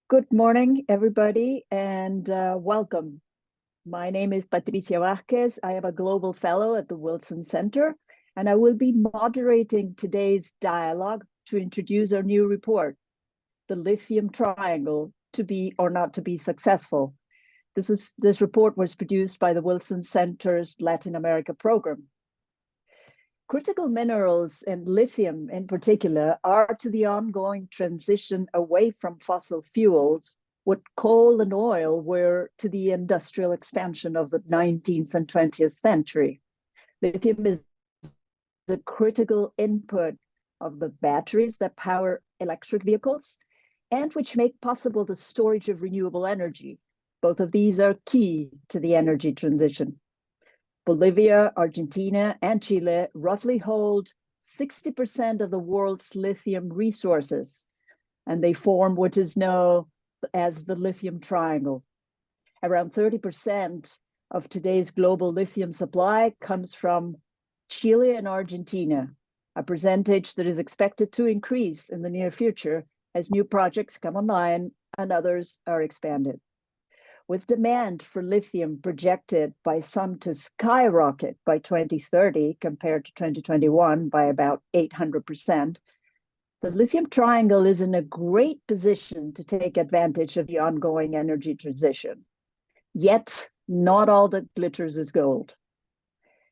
Good morning, everybody, and welcome. My name is Patricia Vázquez. I am a global fellow at the Wilson Center, and I will be moderating today's dialogue to introduce our new report, The Lithium Triangle, to be or not to be successful. This report was produced by the Wilson Center's Latin America program. Critical minerals and lithium in particular are to the ongoing transition away from fossil fuels what coal and oil were to the industrial expansion of the 19th and 20th century. Lithium is a critical input of the batteries that power electric vehicles and which make possible the storage of renewable energy. Both of these are key to the energy transition. Bolivia, Argentina, and Chile roughly hold 60% of the world's lithium resources, and they form what is known as the Lithium Triangle. Around 30% of today's global lithium supply comes from Chile and Argentina, a percentage that is expected to increase in the near future as new projects come online and others are expanded. With demand for lithium projected by some to skyrocket by 2030 compared to 2021 by about 800%, the Lithium Triangle is in a great position to take advantage of the ongoing energy transition. Yet, not all that glitters is gold.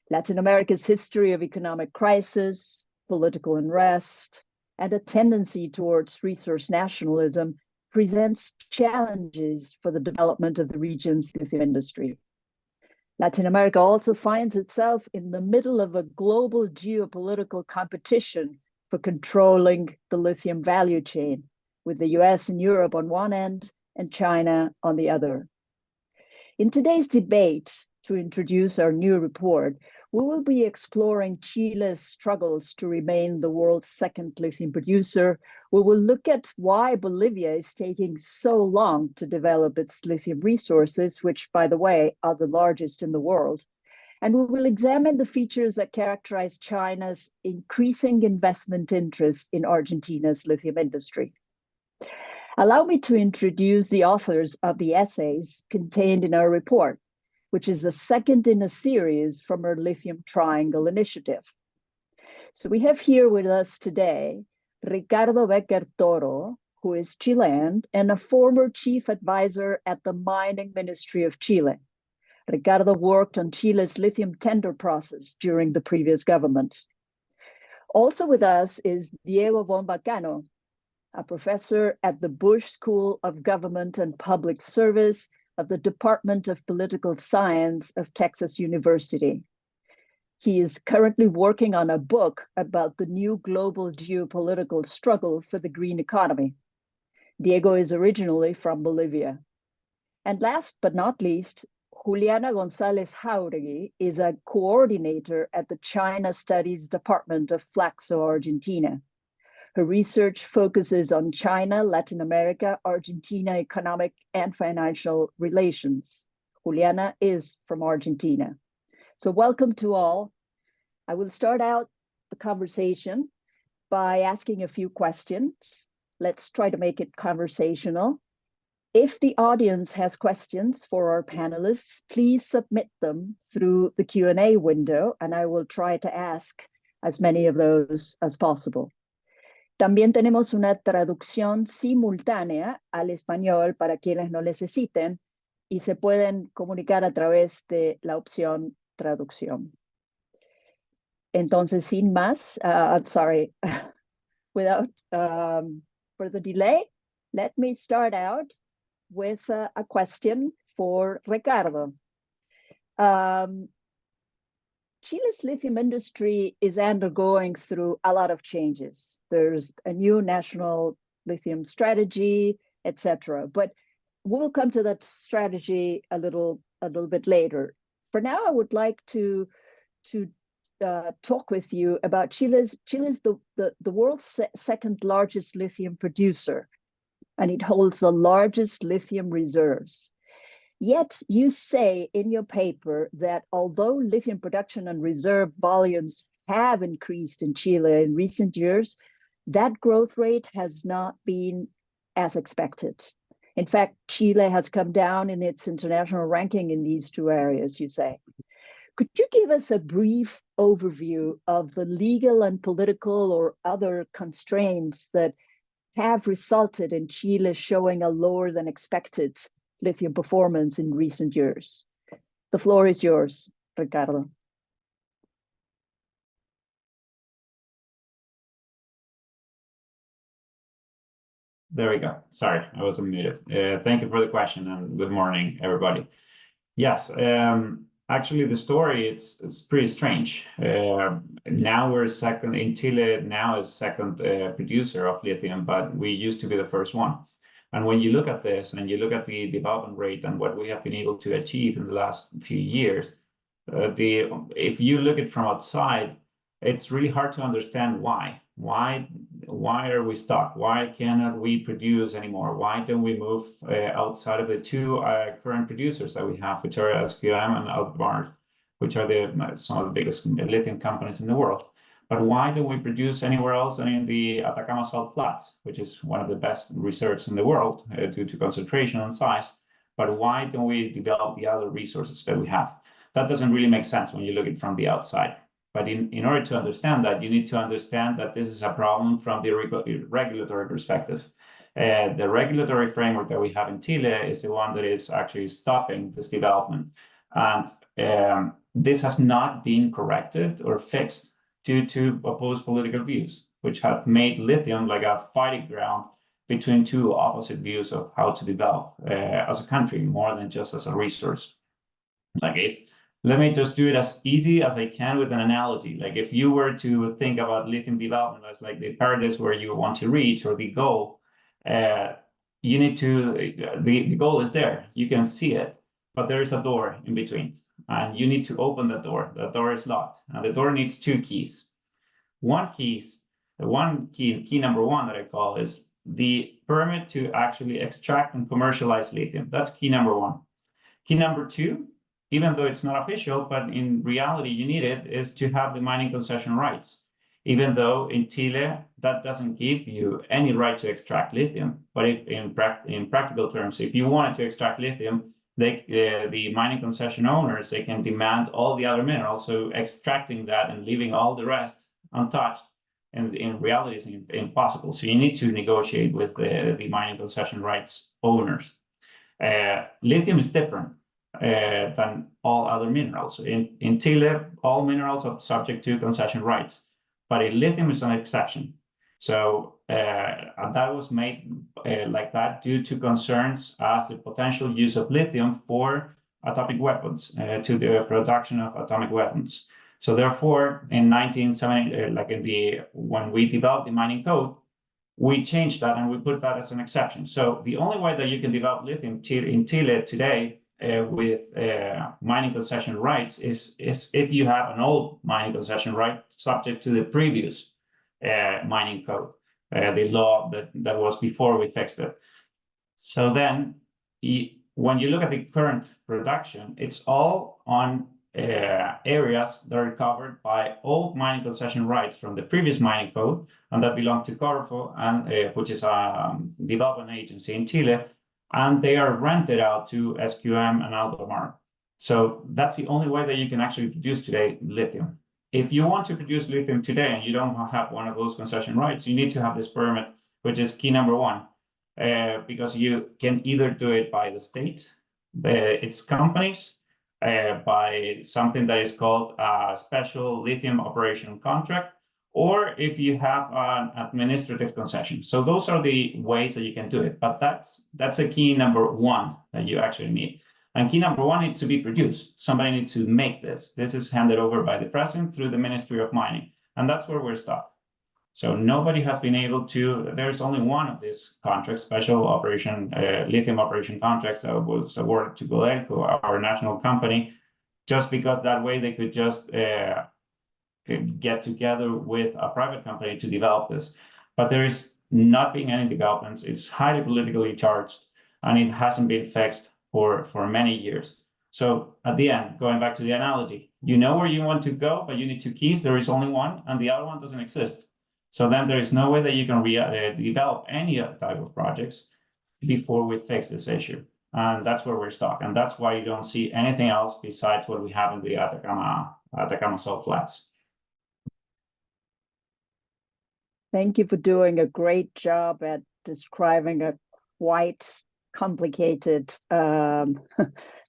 Latin America's history of economic crisis, political unrest, and a tendency towards resource nationalism presents challenges for the development of the region's lithium industry. Latin America also finds itself in the middle of a global geopolitical competition for controlling the lithium value chain, with the US and Europe on one end and China on the other. In today's debate, to introduce our new report, we will be exploring Chile's struggles to remain the world's second lithium producer. We will look at why Bolivia is taking so long to develop its lithium resources, which, by the way, are the largest in the world. And we will examine the features that characterize China's increasing investment interest in Argentina's lithium industry. Allow me to introduce the authors of the essays contained in our report, which is the second in a series from our Lithium Triangle Initiative. So we have here with us today Ricardo Becker Toro, who is Chilean and a former chief advisor at the Mining Ministry of Chile. Ricardo worked on Chile's lithium tender process during the previous government. Also with us is Diego Bombacano, a professor at the Bush School of Government and Public Service of the Department of Political Science of Texas University. He is currently working on a book about the new global geopolitical struggle for the green economy. Diego is originally from Bolivia. And last but not least, Juliana González Jauregui is a coordinator at the China Studies Department of Flaxo, Argentina. Her research focuses on China, Latin America, Argentina economic and financial relations. Juliana is from Argentina. So welcome to all. I will start out the conversation by asking a few questions. Let's try to make it conversational. If the audience has questions for our panelists, please submit them through the Q&A window, and I will try to ask as many of those as possible. También tenemos una traducción simultánea al español para quienes no necesiten y se pueden comunicar a través de la opción traducción. Entonces, sin más, without further delay, let me start out with a question for Ricardo. Chile's lithium industry is undergoing through a lot of changes. There's a new national lithium strategy, etc. But we'll come to that strategy a little bit later. For now, I would like to talk with you about Chile's the world's second largest lithium producer, and it holds the largest lithium reserves. Yet you say in your paper that although lithium production and reserve volumes have increased in Chile in recent years, that growth rate has not been as expected. In fact, Chile has come down in its international ranking in these two areas, you say. Could you give us a brief overview of the legal and political or other constraints that have resulted in Chile showing a lower than expected lithium performance in recent years? The floor is yours, Ricardo. There we go. Sorry, I was unmuted. Thank you for the question, and good morning, everybody. Yes, actually, the story it's pretty strange. Now we're second in Chile. Now is second producer of lithium, but we used to be the first one. And when you look at this and you look at the development rate and what we have been able to achieve in the last few years, if you look at it from outside, it's really hard to understand why. Why are we stuck? Why cannot we produce anymore? Why don't we move outside of the two current producers that we have, which are SQM and Albemarle, which are some of the biggest lithium companies in the world? But why don't we produce anywhere else than in the Atacama Salt Flats, which is one of the best reserves in the world due to concentration and size? But why don't we develop the other resources that we have? That doesn't really make sense when you look at it from the outside. But in order to understand that, you need to understand that this is a problem from the regulatory perspective. The regulatory framework that we have in Chile is the one that is actually stopping this development. And this has not been corrected or fixed due to opposed political views, which have made lithium like a fighting ground between two opposite views of how to develop as a country, more than just as a resource. Let me just do it as easy as I can with an analogy. Like if you were to think about lithium development as like the paradise where you want to reach or the goal, you need to, the goal is there. You can see it, but there is a door in between and you need to open the door. The door is locked and the door needs two keys. Key number one that I call is the permit to actually extract and commercialize lithium. That's key number one. Key number two, even though it's not official, but in reality you need it, is to have the mining concession rights. Even though in Chile, that doesn't give you any right to extract lithium. But if in practical terms, if you wanted to extract lithium, the mining concession owners, they can demand all the other minerals. So extracting that and leaving all the rest untouched, and in reality is impossible. So you need to negotiate with the mining concession rights owners. Lithium is different than all other minerals. In Chile, all minerals are subject to concession rights, but lithium is an exception. So that was made like that due to concerns as the potential use of lithium for atomic weapons, to the production of atomic weapons. So therefore, in 1970, when we developed the mining code, we changed that and we put that as an exception. So the only way that you can develop lithium in Chile today with mining concession rights is if you have an old mining concession right subject to the previous mining code, the law that was before we fixed it. So then when you look at the current production, it's all on areas that are covered by old mining concession rights from the previous mining code, and that belong to Corfo, and which is a development agency in Chile, and they are rented out to SQM and Albemarle. So that's the only way that you can actually produce today lithium. If you want to produce lithium today and you don't have one of those concession rights, you need to have this permit, which is key number one, because you can either do it by the state, its companies, by something that is called a special lithium operation contract, or if you have an administrative concession. So those are the ways that you can do it. But that's a key number one that you actually need. And key number one needs to be produced. Somebody needs to make this. This is handed over by the president through the Ministry of Mining. And that's where we're stuck. So nobody has been able to, there's only one of these contracts, special operation, lithium operation contracts that was awarded to Codelco, our national company, just because that way they could just get together with a private company to develop this. But there is not being any developments. It's highly politically charged, and it hasn't been fixed for many years. So at the end, going back to the analogy, you know where you want to go, but you need two keys. There is only one, and the other one doesn't exist. So then there is no way that you can develop any type of projects before we fix this issue. And that's where we're stuck. And that's why you don't see anything else besides what we have in the Atacama Salt Flats. Thank you for doing a great job at describing a quite complicated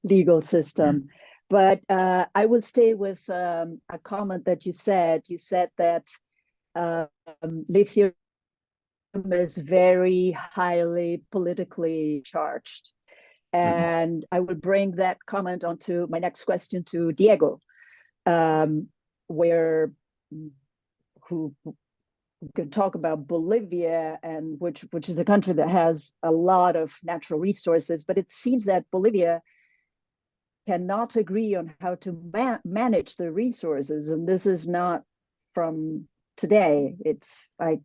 legal system. But I will stay with a comment that you said. You said that lithium is very highly politically charged. And I will bring that comment onto my next question to Diego, who could talk about Bolivia, and which is a country that has a lot of natural resources, but it seems that Bolivia cannot agree on how to manage the resources, and this is not from today. I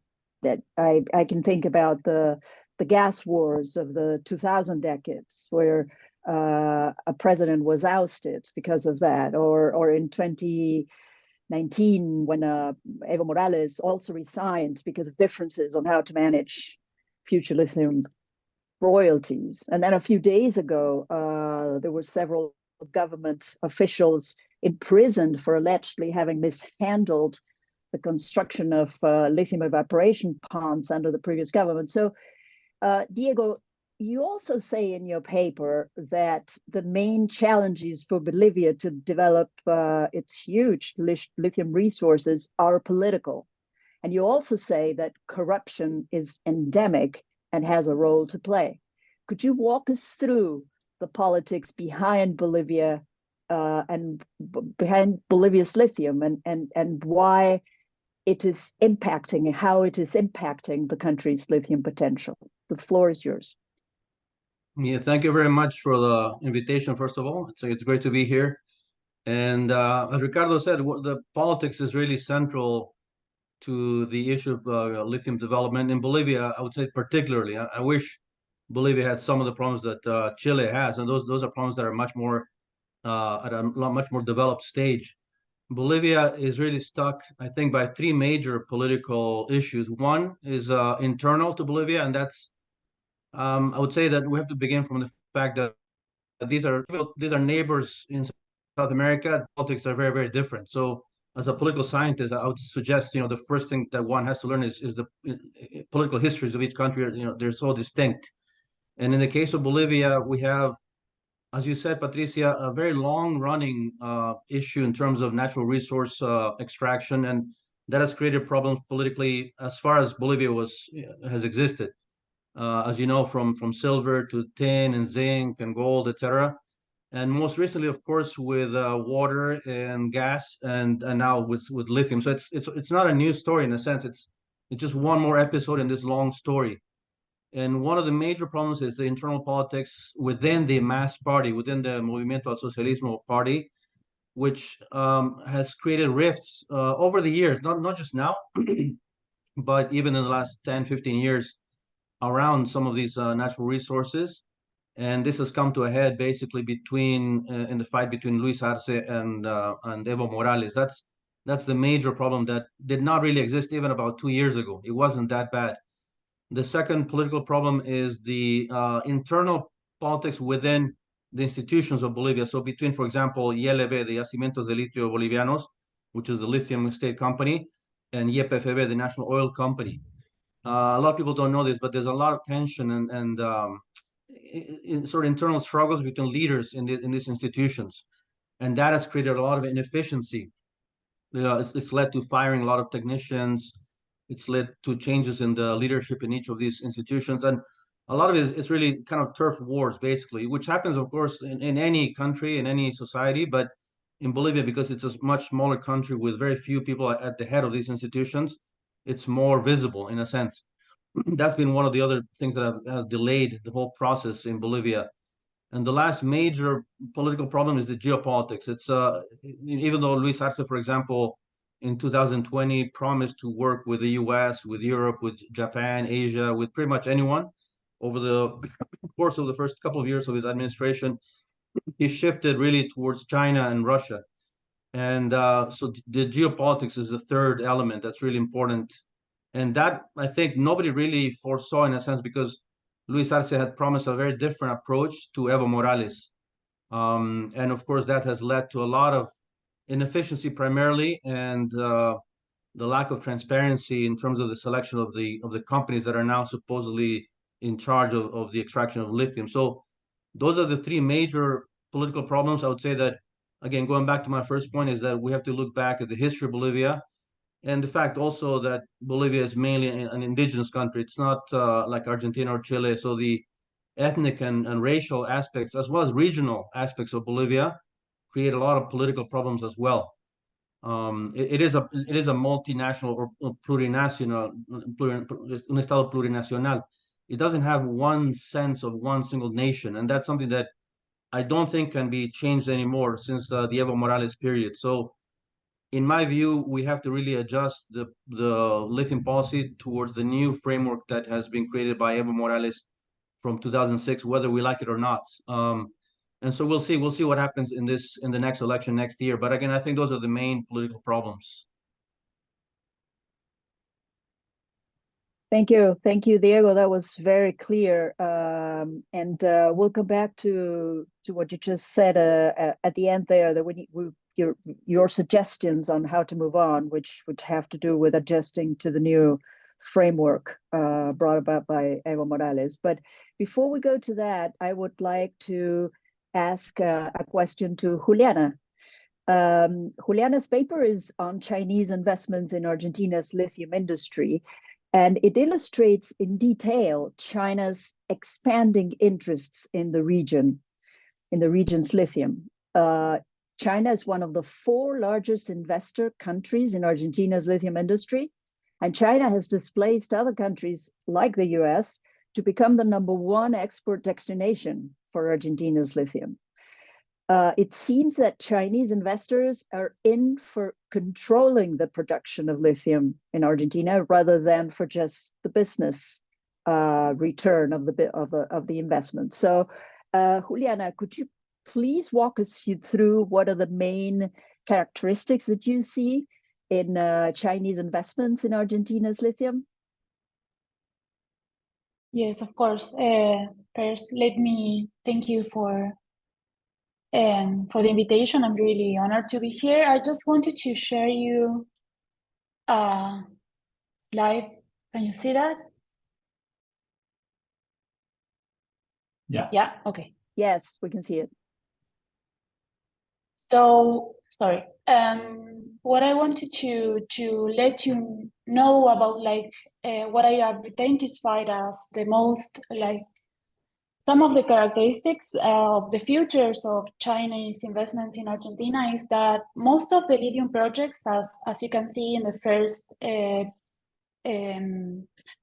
can think about the gas wars of the 2000 decades, where a president was ousted because of that, or in 2019 when Evo Morales also resigned because of differences on how to manage future lithium royalties. And then a few days ago, there were several government officials imprisoned for allegedly having mishandled the construction of lithium evaporation ponds under the previous government. So, Diego, you also say in your paper that the main challenges for Bolivia to develop its huge lithium resources are political. And you also say that corruption is endemic and has a role to play. Could you walk us through the politics behind Bolivia and behind Bolivia's lithium, and why it is impacting, how it is impacting the country's lithium potential? The floor is yours. Yeah, thank you very much for the invitation, first of all. It's great to be here. And as Ricardo said, the politics is really central to the issue of lithium development in Bolivia. I would say particularly. I wish Bolivia had some of the problems that Chile has, and those are problems that are much more at a much more developed stage. Bolivia is really stuck, I think, by three major political issues. One is internal to Bolivia, and that's I would say that we have to begin from the fact that these are neighbors in South America. Politics are very, very different. So, as a political scientist, I would suggest, the first thing that one has to learn is the political histories of each country. They're so distinct. And in the case of Bolivia, we have, as you said, Patricia, a very long-running issue in terms of natural resource extraction, and that has created problems politically as far as Bolivia has existed. As you know, from silver to tin and zinc and gold, etc. And most recently, of course, with water and gas, and now with lithium. So it's not a new story in a sense. It's just one more episode in this long story. And one of the major problems is the internal politics within the MAS party, within the Movimiento al Socialismo party, which has created rifts over the years, not just now, but even in the last 10, 15 years, around some of these natural resources. And this has come to a head basically in the fight between Luis Arce and Evo Morales. That's the major problem that did not really exist even about 2 years ago. It wasn't that bad. The second political problem is the internal politics within the institutions of Bolivia. So between, for example, YLB, the Yacimientos de Litio Bolivianos, which is the lithium state company, and YPFB, the national oil company. A lot of people don't know this, but there's a lot of tension and sort of internal struggles between leaders in these institutions, and that has created a lot of inefficiency. It's led to firing a lot of technicians. It's led to changes in the leadership in each of these institutions, and a lot of it's really kind of turf wars, basically, which happens, of course, in any country, in any society, but in Bolivia, because it's a much smaller country with very few people at the head of these institutions, it's more visible in a sense. That's been one of the other things that have delayed the whole process in Bolivia. And the last major political problem is the geopolitics. It's even though Luis Arce, for example, in 2020 promised to work with the US, with Europe, with Japan, Asia, with pretty much anyone over the course of the first couple of years of his administration, he shifted really towards China and Russia. And so the geopolitics is the third element that's really important. And that, I think, nobody really foresaw in a sense, because Luis Arce had promised a very different approach to Evo Morales. And of course, that has led to a lot of inefficiency primarily, and the lack of transparency in terms of the selection of the companies that are now supposedly in charge of the extraction of lithium. So those are the three major political problems. I would say that, again, going back to my first point, is that we have to look back at the history of Bolivia, and the fact also that Bolivia is mainly an indigenous country. It's not like Argentina or Chile. So the ethnic and racial aspects, as well as regional aspects of Bolivia, create a lot of political problems as well. It is a multinational or plurinational, un estado plurinacional. It doesn't have one sense of one single nation, and that's something that I don't think can be changed anymore since the Evo Morales period. So, in my view, we have to really adjust the lithium policy towards the new framework that has been created by Evo Morales from 2006, whether we like it or not. And so we'll see what happens in the next election next year. But again, I think those are the main political problems. Thank you, Diego. That was very clear. And we'll come back to what you just said at the end there. That your suggestions on how to move on, which would have to do with adjusting to the new framework brought about by Evo Morales. But before we go to that, I would like to ask a question to Juliana. Juliana's paper is on Chinese investments in Argentina's lithium industry, and it illustrates in detail China's expanding interests in the region's lithium. China is one of the 4 largest investor countries in Argentina's lithium industry, and China has displaced other countries like the US to become the #1 export destination for Argentina's lithium. It seems that Chinese investors are in for controlling the production of lithium in Argentina rather than for just the business return of the investment. So, Juliana, could you please walk us through what are the main characteristics that you see in Chinese investments in Argentina's lithium? Yes, of course. First, let me thank you for the invitation. I'm really honored to be here. I just wanted to share you a slide. Can you see that? Yeah. Yeah, okay. Yes, we can see it. So, sorry. What I wanted to let you know about, what I have identified as the most, some of the characteristics of the futures of Chinese investment in Argentina is that most of the lithium projects, as you can see in the first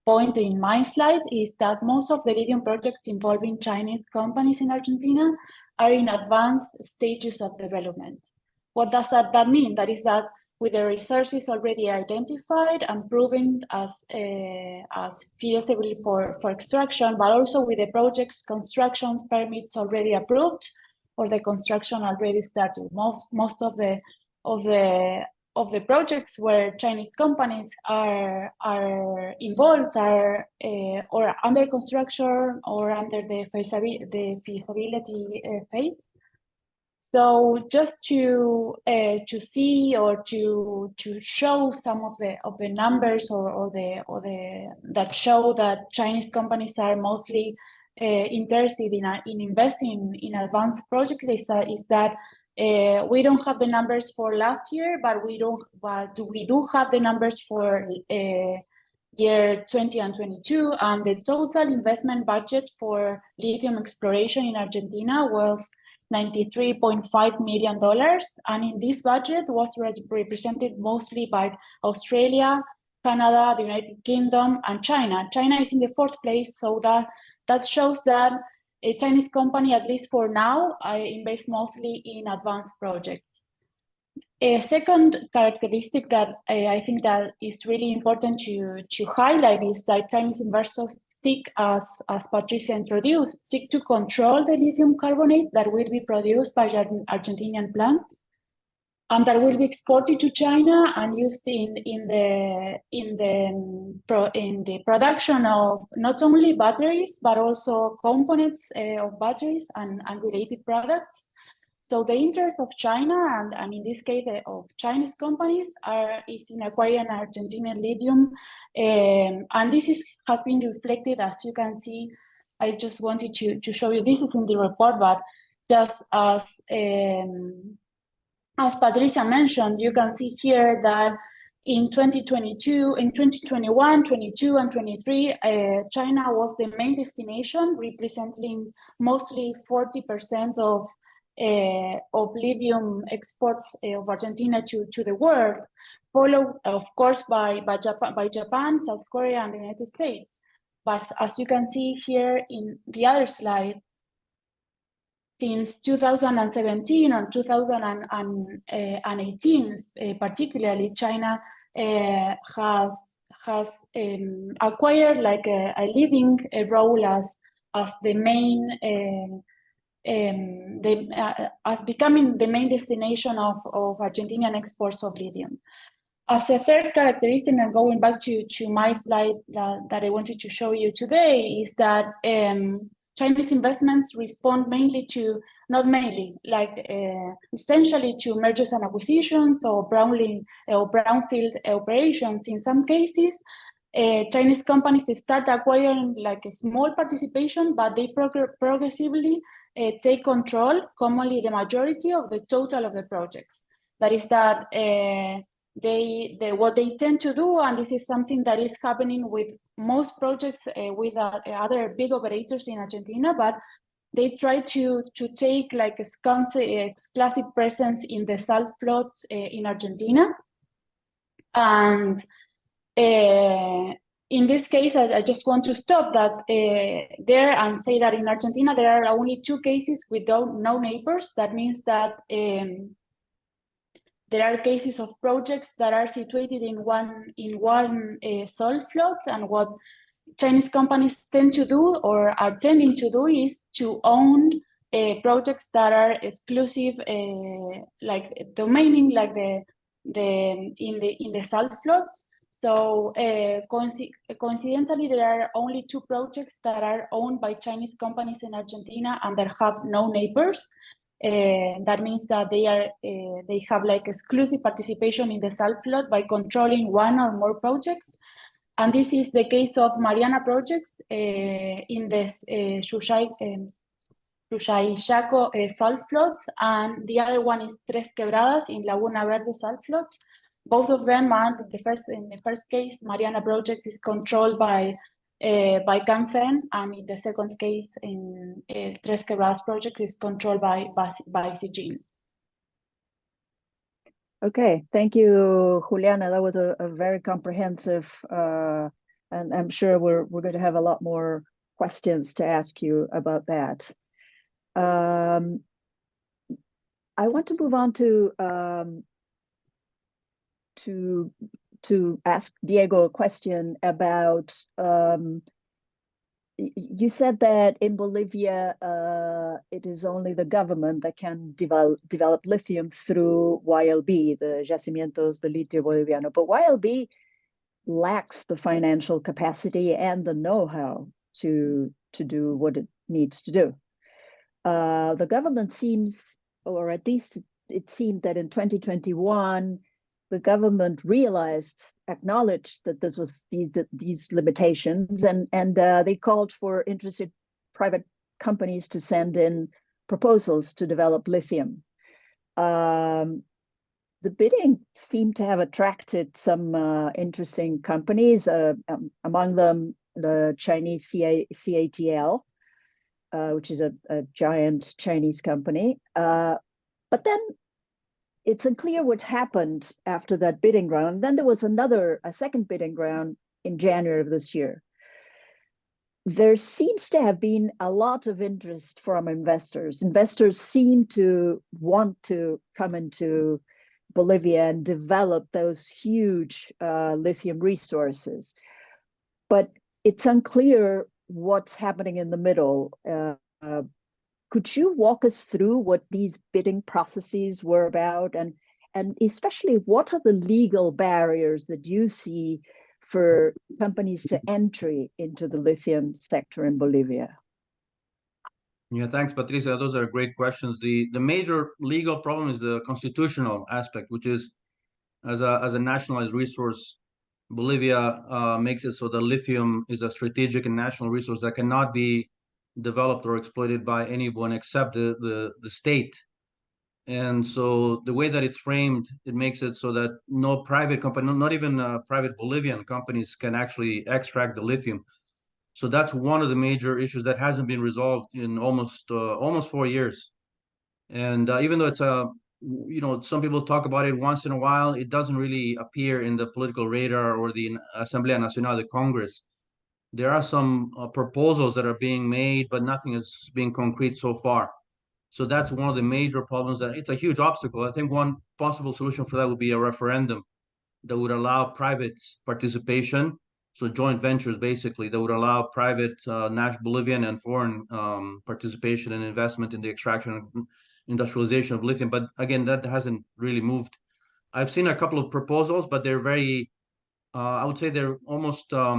point in my slide, is that most of the lithium projects involving Chinese companies in Argentina are in advanced stages of development. What does that mean? That is that with the resources already identified and proven as feasible for extraction, but also with the project's construction permits already approved or the construction already started. Most of the projects where Chinese companies are involved are or under construction or under the feasibility phase. So just to see or to show some of the numbers or that show that Chinese companies are mostly interested in investing in advanced projects is that we don't have the numbers for last year, but we do have the numbers for year 20 and 22, and the total investment budget for lithium exploration in Argentina was $93.5 million, and in this budget was represented mostly by Australia, Canada, the United Kingdom, and China. China is in the 4th place, so that shows that a Chinese company, at least for now, invests mostly in advanced projects. A second characteristic that I think that is really important to highlight is that Chinese investors seek, as Patricia introduced, seek to control the lithium carbonate that will be produced by Argentinian plants. and that will be exported to China and used in the production of not only batteries but also components of batteries and related products. So the interest of China and in this case of Chinese companies is in acquiring Argentinian lithium, and this has been reflected, as you can see. I just wanted to show you, this is in the report, but just as Patricia mentioned, you can see here that in 2022, in 2021, 22, and 23, China was the main destination, representing mostly 40% of lithium exports of Argentina to the world, followed, of course, by Japan, South Korea, and the United States. But as you can see here in the other slide, since 2017 and 2018, particularly, China has acquired like a leading role as the main, as becoming the main destination of Argentinian exports of lithium. As a third characteristic, and going back to my slide that I wanted to show you today, is that Chinese investments respond mainly to, not mainly, like essentially to mergers and acquisitions or brownfield operations. In some cases, Chinese companies start acquiring like a small participation, but they progressively take control, commonly the majority of the total of the projects. That is that what they tend to do, and this is something that is happening with most projects with other big operators in Argentina, but they try to take like a exclusive presence in the salt flats in Argentina. And in this case, I just want to stop that there and say that in Argentina there are only 2 cases with no neighbors. That means that there are cases of projects that are situated in one salt flat, and what Chinese companies tend to do or are tending to do is to own projects that are exclusive, like domaining, like in the salt flats. So coincidentally, there are only 2 projects that are owned by Chinese companies in Argentina and that have no neighbors. That means that they have like exclusive participation in the salt flat by controlling 1 or more projects. And this is the case of Mariana projects in this Chaco salt flat, and the other one is Tres Quebradas in Laguna Verde salt flat. Both of them are in the first case, Mariana project is controlled by Canfen, and in the second case, in Tres Quebradas project, is controlled by Sijin. Okay, thank you, Juliana. That was a very comprehensive, and I'm sure we're going to have a lot more questions to ask you about that. I want to move on to ask Diego a question about, you said that in Bolivia, it is only the government that can develop lithium through YLB, the Yacimientos de Litio Boliviano. But YLB lacks the financial capacity and the know-how to do what it needs to do. The government seems, or at least it seemed that in 2021, the government acknowledged that this was these limitations, and they called for interested private companies to send in proposals to develop lithium. The bidding seemed to have attracted some interesting companies, among them the Chinese CATL, which is a giant Chinese company. But then it's unclear what happened after that bidding round. Then there was a second bidding round in January of this year. There seems to have been a lot of interest from investors. Investors seem to want to come into Bolivia and develop those huge lithium resources. But it's unclear what's happening in the middle. Could you walk us through what these bidding processes were about, and and especially what are the legal barriers that you see for companies to entry into the lithium sector in Bolivia? Yeah, thanks, Patricia. Those are great questions. The major legal problem is the constitutional aspect, which is as a nationalized resource, Bolivia makes it so that lithium is a strategic and national resource that cannot be developed or exploited by anyone except the state. And so the way that it's framed, it makes it so that no private company, not even private Bolivian companies, can actually extract the lithium. So that's one of the major issues that hasn't been resolved in almost 4 years. And even though it's some people talk about it once in a while, it doesn't really appear in the political radar or the Asamblea Nacional, the Congress. There are some proposals that are being made, but nothing is being concrete so far. So that's one of the major problems. That it's a huge obstacle. I think one possible solution for that would be a referendum that would allow private participation, so joint ventures basically, that would allow private national Bolivian and foreign participation and investment in the extraction and industrialization of lithium. But again, that hasn't really moved. I've seen a couple of proposals, but they're very, I would say they're almost a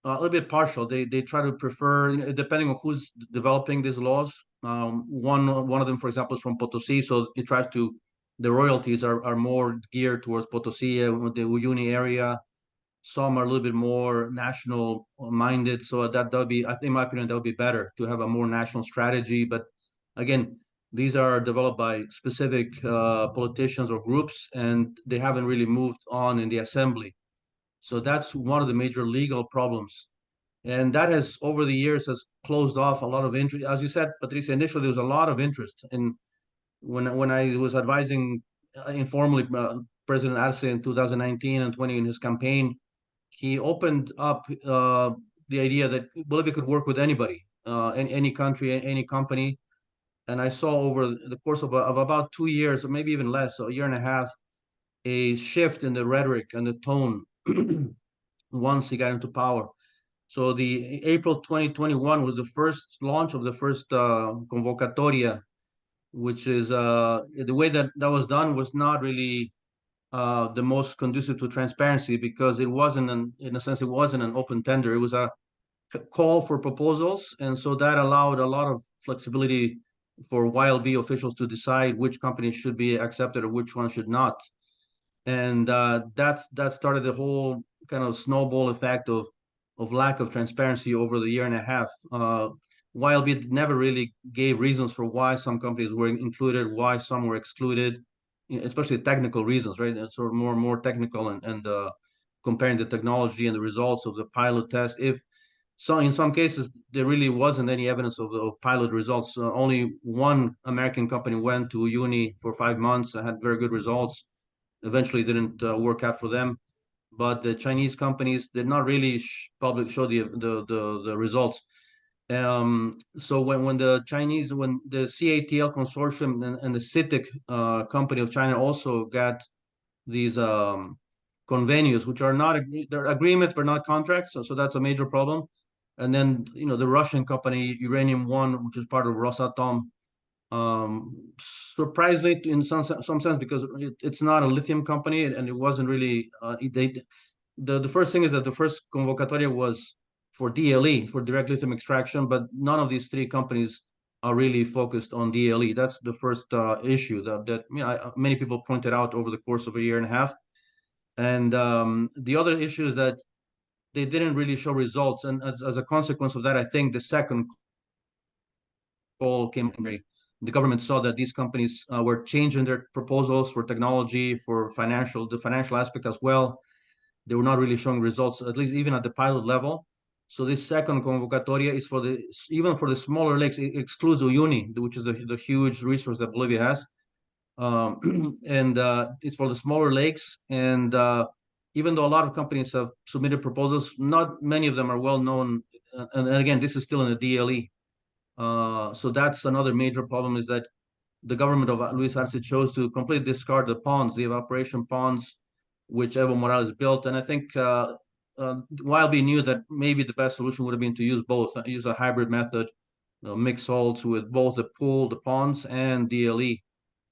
little bit partial. They try to prefer, depending on who's developing these laws. One of them, for example, is from Potosí, so it tries to, the royalties are more geared towards Potosí, the Uyuni area. Some are a little bit more national minded, so that would be, I think, in my opinion, that would be better to have a more national strategy. But again, these are developed by specific politicians or groups, and they haven't really moved on in the assembly. So that's one of the major legal problems. And that has, over the years, has closed off a lot of interest. As you said, Patricia, initially there was a lot of interest. And when I was advising informally President Arce in 2019 and 20 in his campaign, he opened up the idea that Bolivia could work with anybody, any country, any company. And I saw over the course of about 2 years, or maybe even less, so a year and a half, a shift in the rhetoric and the tone once he got into power. So the April 2021 was the first launch of the first convocatoria, which is the way that was done was not really the most conducive to transparency, because it wasn't in a sense, it wasn't an open tender. It was a call for proposals. And so that allowed a lot of flexibility for YLB officials to decide which companies should be accepted or which one should not. And that started the whole kind of snowball effect of lack of transparency over the year and a half. YLB never really gave reasons for why some companies were included, why some were excluded, especially technical reasons, right? It's sort of more technical and comparing the technology and the results of the pilot test. In some cases, there really wasn't any evidence of the pilot results. Only one American company went to Uyuni for 5 months and had very good results. Eventually didn't work out for them. But the Chinese companies did not really show the results. So when the CATL consortium and the CITIC company of China also got these convenios, which are not, they're agreements but not contracts, so that's a major problem. And then the Russian company Uranium One, which is part of Rosatom, surprisingly in some sense, because it's not a lithium company and it wasn't really the first thing is that the first convocatoria was for DLE, for direct lithium extraction, but none of these three companies are really focused on DLE. That's the first issue that many people pointed out over the course of a year and a half. And the other issue is that they didn't really show results, and as a consequence of that, I think the second call came in. The government saw that these companies were changing their proposals for technology, for the financial aspect as well. They were not really showing results, at least even at the pilot level. So this second convocatoria is even for the smaller lakes. It excludes Uyuni, which is the huge resource that Bolivia has. And it's for the smaller lakes. And even though a lot of companies have submitted proposals, not many of them are well known. And again, this is still in the DLE. So that's another major problem, is that the government of Luis Arce chose to completely discard the ponds, the evaporation ponds, which Evo Morales built. And I think YLB knew that maybe the best solution would have been to use both, use a hybrid method, mix salts with both the pool, the ponds, and DLE.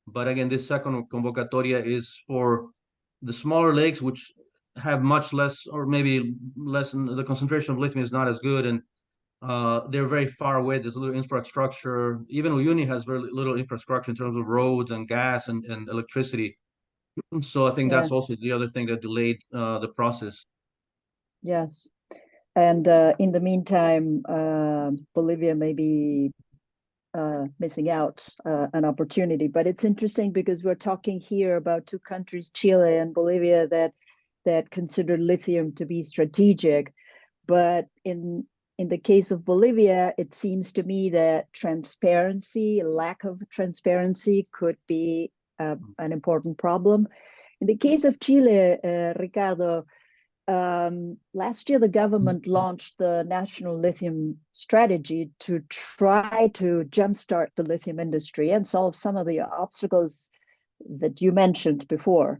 But again, this second convocatoria is for the smaller lakes, which have much less, or maybe less, the concentration of lithium is not as good, and they're very far away. There's little infrastructure. Even Uyuni has very little infrastructure in terms of roads and gas and electricity. So I think that's also the other thing that delayed the process. Yes. And in the meantime, Bolivia may be missing out an opportunity. But it's interesting because we're talking here about two countries, Chile and Bolivia, that consider lithium to be strategic. But in the case of Bolivia, it seems to me that lack of transparency could be an important problem. In the case of Chile, Ricardo, last year the government launched the National Lithium Strategy to try to jumpstart the lithium industry and solve some of the obstacles that you mentioned before.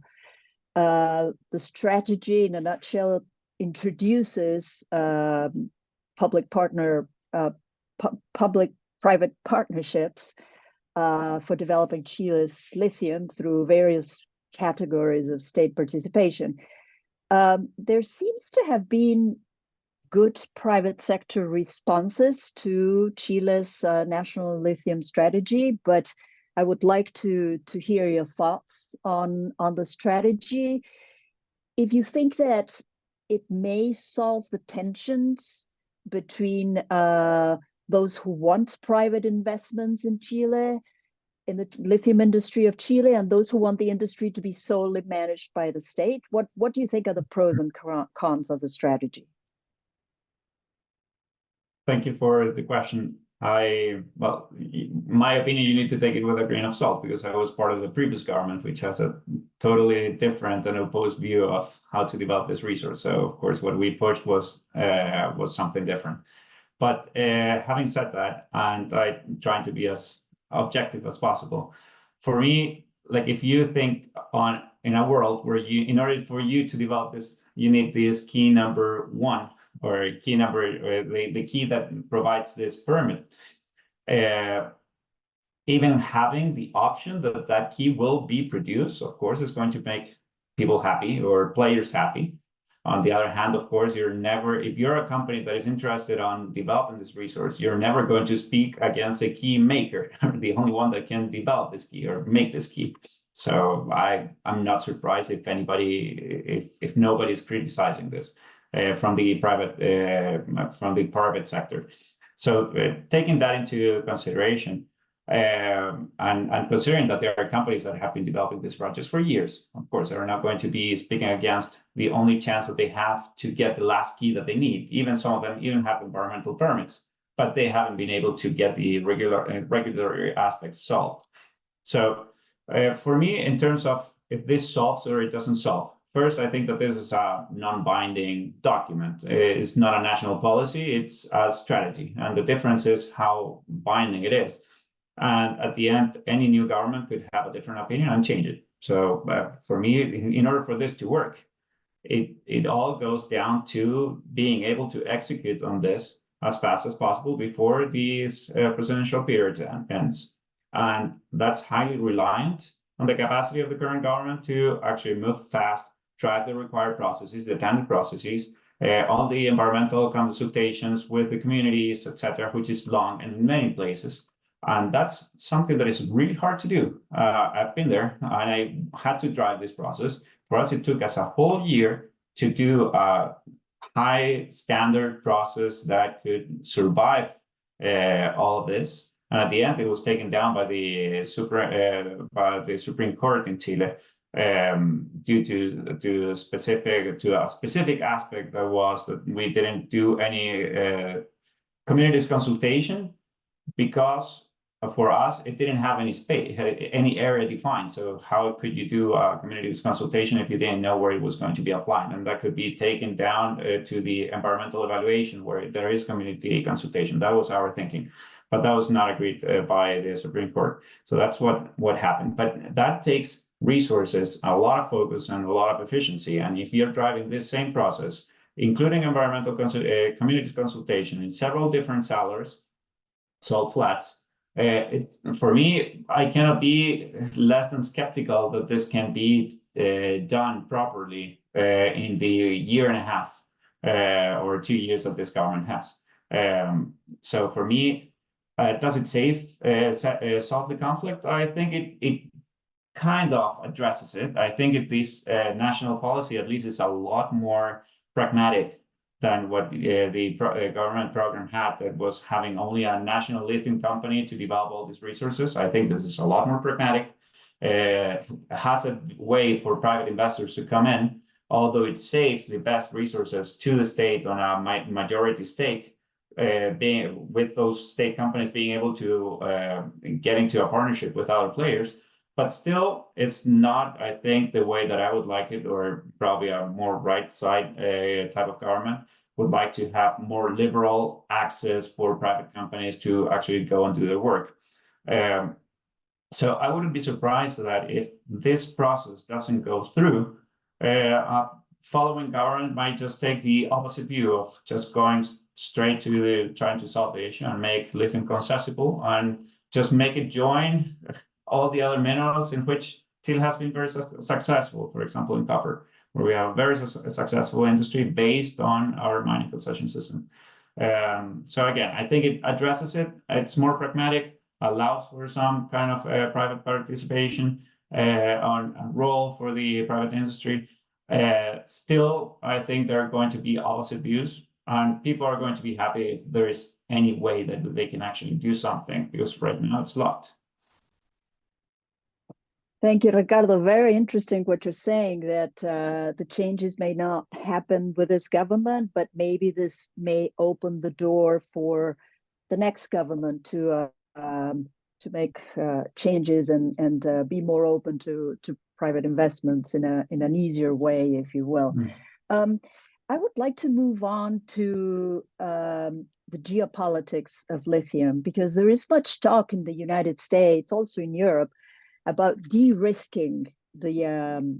The strategy, in a nutshell, introduces public-private partnerships for developing Chile's lithium through various categories of state participation. There seems to have been good private sector responses to Chile's national lithium strategy, but I would like to hear your thoughts on the strategy. If you think that it may solve the tensions between those who want private investments in Chile, in the lithium industry of Chile, and those who want the industry to be solely managed by the state. What do you think are the pros and cons of the strategy? Thank you for the question. Well, my opinion, you need to take it with a grain of salt, because I was part of the previous government, which has a totally different and opposed view of how to develop this resource. So of course, what we pushed was something different. But having said that, and I'm trying to be as objective as possible, for me, like, if you think in a world where in order for you to develop this, you need this key number one, or key number, the key that provides this permit. Even having the option that key will be produced, of course, is going to make people happy or players happy. On the other hand, of course, if you're a company that is interested on developing this resource, you're never going to speak against a key maker, the only one that can develop this key or make this key. So I'm not surprised if nobody's criticizing this from the private sector. So taking that into consideration, and considering that there are companies that have been developing these projects for years, of course, they're not going to be speaking against the only chance that they have to get the last key that they need. Even some of them even have environmental permits, but they haven't been able to get the regulatory aspects solved. So for me, in terms of if this solves or it doesn't solve, first, I think that this is a non-binding document. It's not a national policy, it's a strategy. And the difference is how binding it is. And at the end, any new government could have a different opinion and change it. So for me, in order for this to work, it all goes down to being able to execute on this as fast as possible before this presidential period ends. And that's highly reliant on the capacity of the current government to actually move fast, drive the required processes, the tender processes, all the environmental consultations with the communities, etc., which is long in many places. And that's something that is really hard to do. I've been there, and I had to drive this process. For us, it took us a whole year to do a high standard process that could survive all of this. And at the end, it was taken down by the Supreme Court in Chile due to a specific aspect that was that we didn't do any communities consultation, because for us, it didn't have any space, any area defined. So how could you do a communities consultation if you didn't know where it was going to be applied? And that could be taken down to the environmental evaluation where there is community consultation. That was our thinking, but that was not agreed by the Supreme Court. So that's what happened. But that takes resources, a lot of focus, and a lot of efficiency. And if you're driving this same process, including environmental communities consultation in several different salt flats, For me, I cannot be less than skeptical that this can be done properly in the year and a half or 2 years that this government has. So for me, does it solve the conflict? I think it kind of addresses it. I think this national policy at least is a lot more pragmatic than what the government program had, that was having only a national lithium company to develop all these resources. I think this is a lot more pragmatic. Has a way for private investors to come in, although it saves the best resources to the state on a majority stake, being with those state companies being able to get into a partnership with other players. But still, it's not, I think, the way that I would like it, or probably a more right side type of government would like to have more liberal access for private companies to actually go and do their work. So I wouldn't be surprised that if this process doesn't go through, following government might just take the opposite view of just going straight to trying to solve the issue and make lithium accessible and just make it join all the other minerals in which Chile has been very successful, for example, in copper, where we have a very successful industry based on our mining concession system. So again, I think it addresses it. It's more pragmatic, allows for some kind of private participation on role for the private industry. Still, I think there are going to be opposite views, and people are going to be happy if there is any way that they can actually do something, because right now it's locked. Thank you, Ricardo. Very interesting what you're saying, that the changes may not happen with this government, but maybe this may open the door for the next government to make changes and be more open to private investments in an easier way, if you will. I would like to move on to the geopolitics of lithium, because there is much talk in the United States, also in Europe, about de-risking the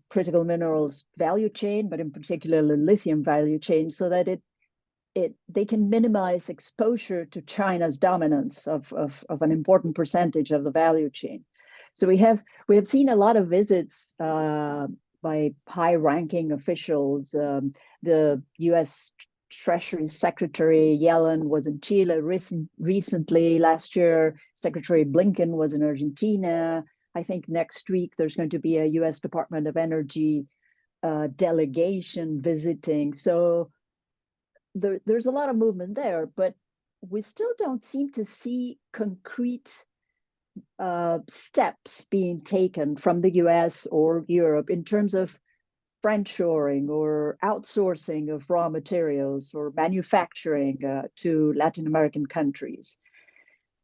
critical minerals value chain, but in particular the lithium value chain, so that they can minimize exposure to China's dominance of an important percentage of the value chain. So we have seen a lot of visits by high-ranking officials. The U.S. Treasury Secretary Yellen was in Chile recently. Last year, Secretary Blinken was in Argentina. I think next week there's going to be a U.S. Department of Energy delegation visiting. So there's a lot of movement there, but we still don't seem to see concrete steps being taken from the U.S. or Europe in terms of friendshoring or outsourcing of raw materials or manufacturing to Latin American countries.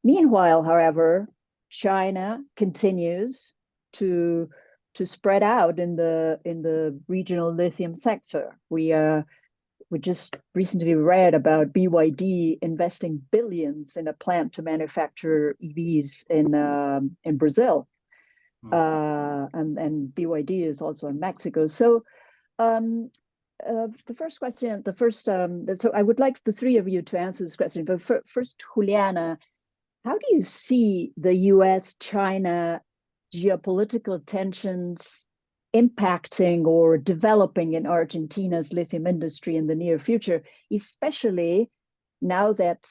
Meanwhile, however, China continues to spread out in the regional lithium sector. We just recently read about BYD investing billions in a plant to manufacture EVs in Brazil. And BYD is also in Mexico. So the first question, so I would like the three of you to answer this question. But first, Juliana, how do you see the US-China geopolitical tensions impacting or developing in Argentina's lithium industry in the near future, especially now that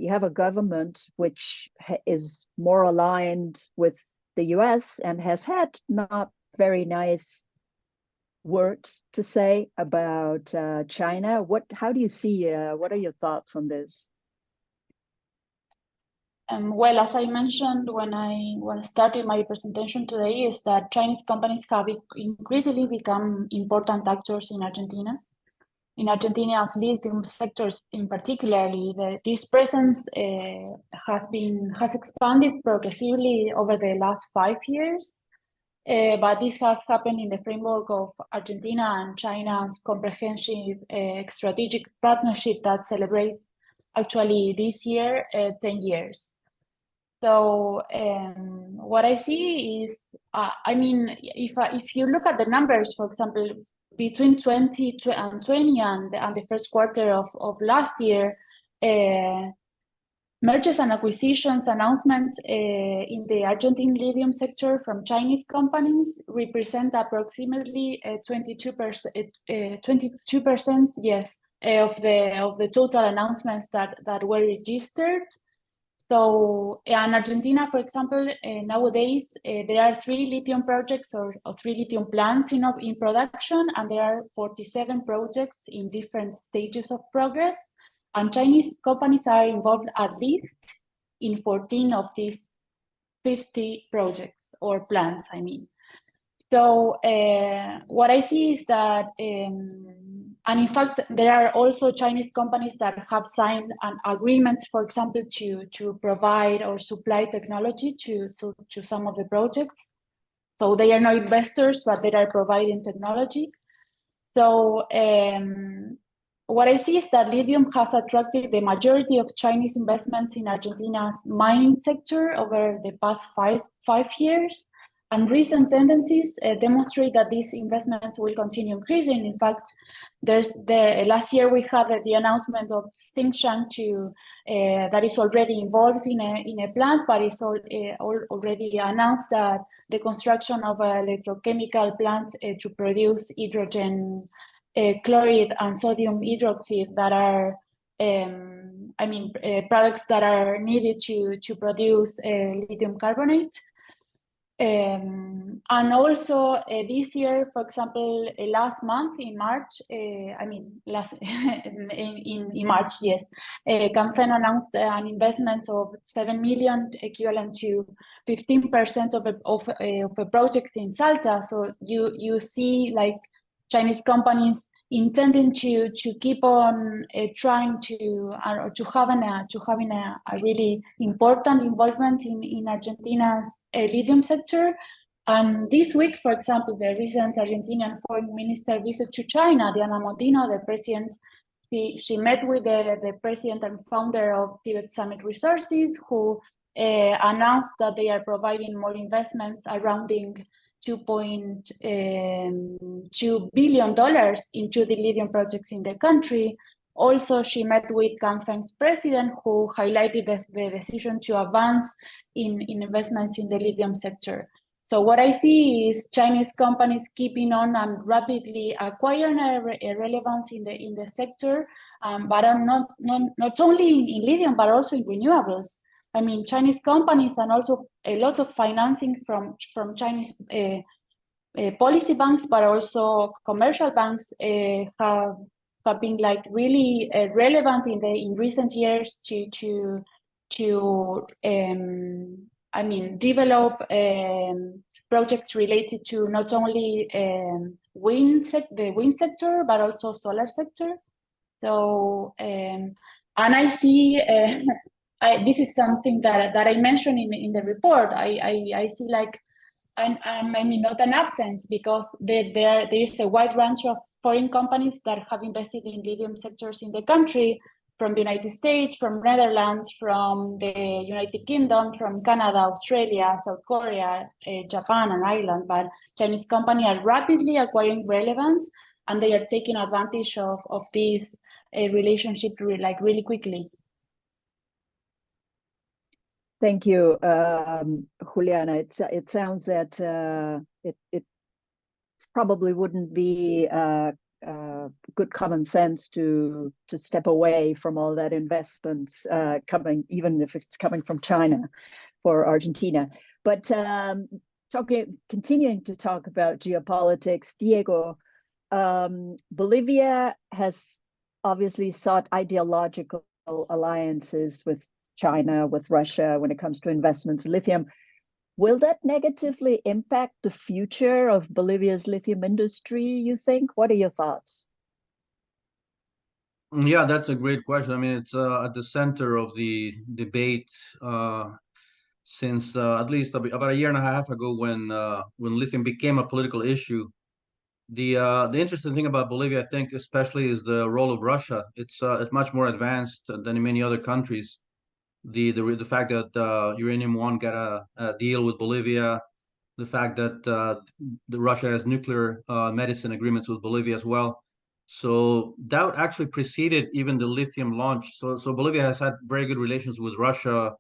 you have a government which is more aligned with the US and has had not very nice words to say about China? How do you see, what are your thoughts on this? Well, as I mentioned when I started my presentation today, is that Chinese companies have increasingly become important actors in Argentina. In Argentina's lithium sectors, in particularly, this presence has expanded progressively over the last 5 years. But this has happened in the framework of Argentina and China's comprehensive strategic partnership that celebrate actually this year 10 years. So what I see is, I mean, if you look at the numbers, for example, between 2020 and the first quarter of last year, mergers and acquisitions announcements in the Argentine lithium sector from Chinese companies represent approximately 22%, yes, of the total announcements that were registered. So in Argentina, for example, nowadays there are 3 lithium projects or 3 lithium plants in production, and there are 47 projects in different stages of progress. And Chinese companies are involved at least in 14 of these 50 projects or plants, I mean. So what I see is that, and in fact, there are also Chinese companies that have signed an agreements, for example, to provide or supply technology to some of the projects. So they are not investors, but they are providing technology. So what I see is that lithium has attracted the majority of Chinese investments in Argentina's mining sector over the past five years. And recent tendencies demonstrate that these investments will continue increasing. In fact, last year we had the announcement of Tsingshan that is already involved in a plant, but it's already announced that the construction of an electrochemical plant to produce hydrogen chloride and sodium hydroxide that are products that are needed to produce lithium carbonate. And also this year, for example, last month in March, in March, yes, Canfen announced an investment of 7 million, equivalent to 15% of a project in Salta. So you see, like, Chinese companies intending to keep on trying to having a really important involvement in Argentina's lithium sector. And this week, for example, the recent Argentinian foreign minister visit to China, Diana Mondino, the president, she met with the president and founder of Tibet Summit Resources, who announced that they are providing more investments surrounding $2.2 billion into the lithium projects in the country. Also, she met with Canfen's president, who highlighted the decision to advance in investments in the lithium sector. So what I see is Chinese companies keeping on and rapidly acquiring a relevance in the sector, but not only in lithium, but also in renewables. I mean, Chinese companies and also a lot of financing from Chinese policy banks, but also commercial banks have been like really relevant in recent years to develop projects related to not only the wind sector, but also solar sector. So and I see. This is something that I mentioned in the report. I see, like, not an absence, because there is a wide range of foreign companies that have invested in lithium sectors in the country, from the United States, from Netherlands, from the United Kingdom, from Canada, Australia, South Korea, Japan, and Ireland. But Chinese companies are rapidly acquiring relevance, and they are taking advantage of this relationship really quickly. Thank you, Juliana. It sounds that it probably wouldn't be good common sense to step away from all that investment coming, even if it's coming from China, for Argentina. But continuing to talk about geopolitics, Diego, Bolivia has obviously sought ideological alliances with China, with Russia, when it comes to investments in lithium. Will that negatively impact the future of Bolivia's lithium industry, you think? What are your thoughts? Yeah, that's a great question. I mean, it's at the center of the debate since at least about a year and a half ago, when lithium became a political issue. The interesting thing about Bolivia, I think, especially, is the role of Russia. It's much more advanced than in many other countries. The fact that Uranium One got a deal with Bolivia, the fact that Russia has nuclear medicine agreements with Bolivia as well. So that actually preceded even the lithium launch. So Bolivia has had very good relations with Russia.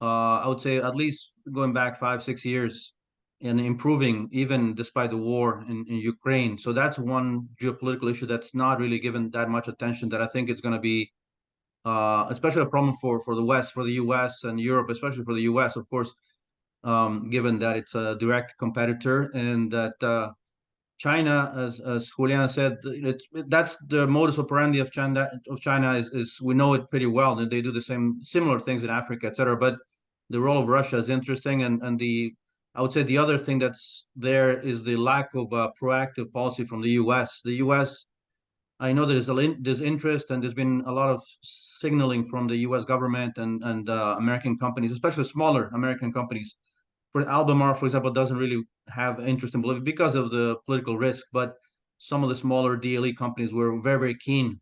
I would say at least going back 5-6 years, and improving even despite the war in Ukraine. So that's one geopolitical issue that's not really given that much attention, that I think it's going to be especially a problem for the West, for the US and Europe, especially for the US, of course, given that it's a direct competitor, and that China, as Juliana said, that's the modus operandi of China. Is we know it pretty well, and they do the similar things in Africa, etc. But the role of Russia is interesting, and I would say the other thing that's there is the lack of proactive policy from the U.S. The U.S. I know there's interest, and there's been a lot of signaling from the U.S. government and American companies, especially smaller American companies. For Albemarle, for example, doesn't really have interest in Bolivia because of the political risk, but some of the smaller DLE companies were very, very keen.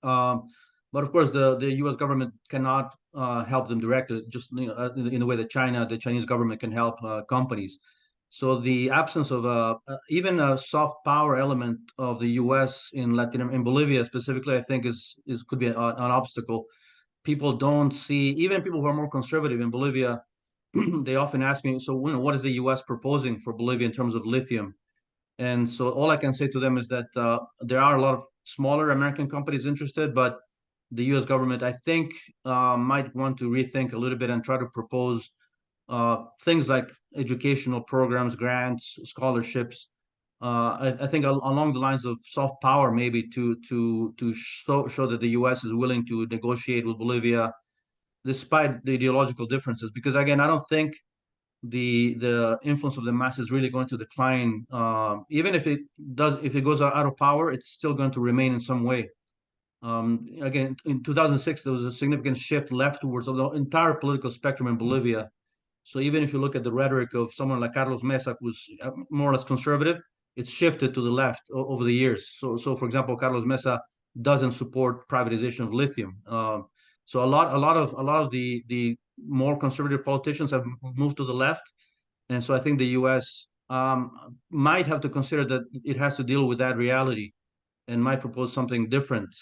But of course, the U.S. government cannot help them directly, just in the way that the Chinese government can help companies. So the absence of even a soft power element of the U.S. in Bolivia specifically, I think could be an obstacle. People don't see, even people who are more conservative in Bolivia, they often ask me, so what is the U.S. proposing for Bolivia in terms of lithium? And so all I can say to them is that there are a lot of smaller American companies interested, but the U.S. government, I think, might want to rethink a little bit and try to propose things like educational programs, grants, scholarships. I think along the lines of soft power, maybe to show that the U.S. is willing to negotiate with Bolivia, despite the ideological differences. Because again, I don't think the influence of the mass is really going to decline. Even if it goes out of power, it's still going to remain in some way. Again, in 2006, there was a significant shift leftwards of the entire political spectrum in Bolivia. So even if you look at the rhetoric of someone like Carlos Mesa, who's more or less conservative, it's shifted to the left over the years. So for example, Carlos Mesa doesn't support privatization of lithium. So a lot of the more conservative politicians have moved to the left, and so I think the U.S. Might have to consider that it has to deal with that reality, and might propose something different.